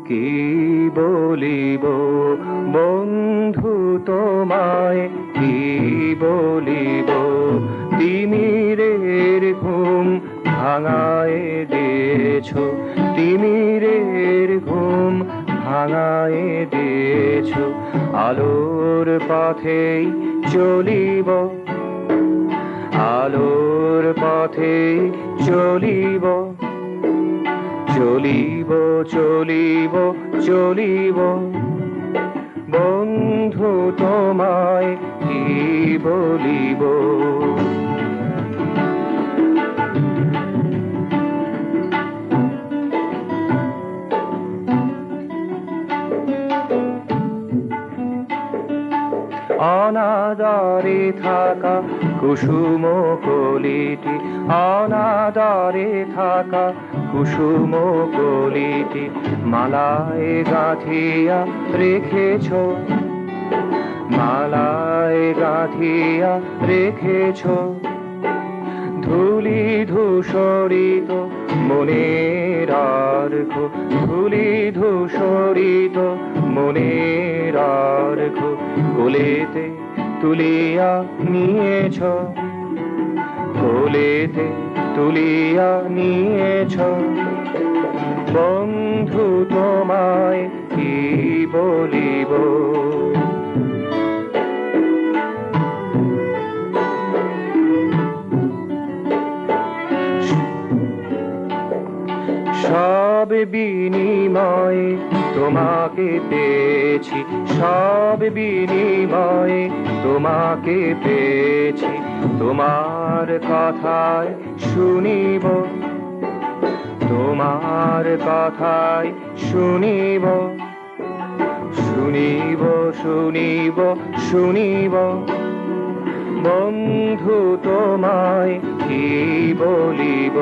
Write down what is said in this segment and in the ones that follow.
কি বলিব বন্ধু তোমায়, কি বলিব তিমিরের ঘুম ভাঙায় দিয়েছো, তিমিরের ঘুম ভাঙায় দিয়েছো। আলোর পথেই চলিব, আলোর পথেই চলিব, চলিব চলিব চলিব বন্ধু তোমায় কি বলিব। অনাদারে থাকা কুসুম কলিটি, অনাদারে থাকা কুসুম কলিটি মালায় গাঁথিয়া রেখেছ, মালায় গাঁথিয়া রেখেছ। ধুলি ধূসরিত মনের আর্ঘ, ধুলি ধূসরিত মনের আর্ঘ কোলেতে তুলিয়া নিয়েছ, কোলেতে তুলিয়া নিয়েছ। বন্ধু তোমায় কি বলিব। সব বিনিময়ে তোমাকে পেয়েছি, সব বিনিময়ে তোমাকে পেয়েছি। তোমার কথায় শুনিব, তোমার কথায় শুনিব, শুনিব শুনিব শুনিব বন্ধু তোমায় কি বলিব,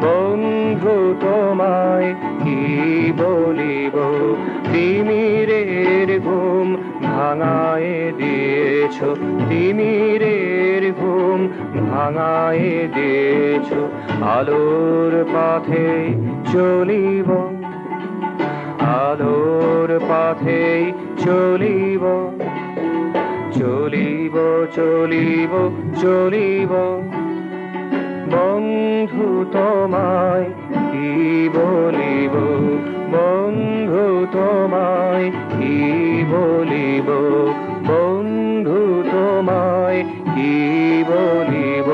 বন্ধু তোমায় কি বলিব। তিমিরের ঘুম ভাঙায় দিয়েছ, তিমিরের ঘুম ভাঙায় দিয়েছ। আলোর পথে চলিব, আলোর পথে চলিব, চলিব চলিব চলিব বন্ধু তোমায় কি বলিব, বন্ধু তোমায় কি বলিব, বন্ধু তোমায় কি বলিব।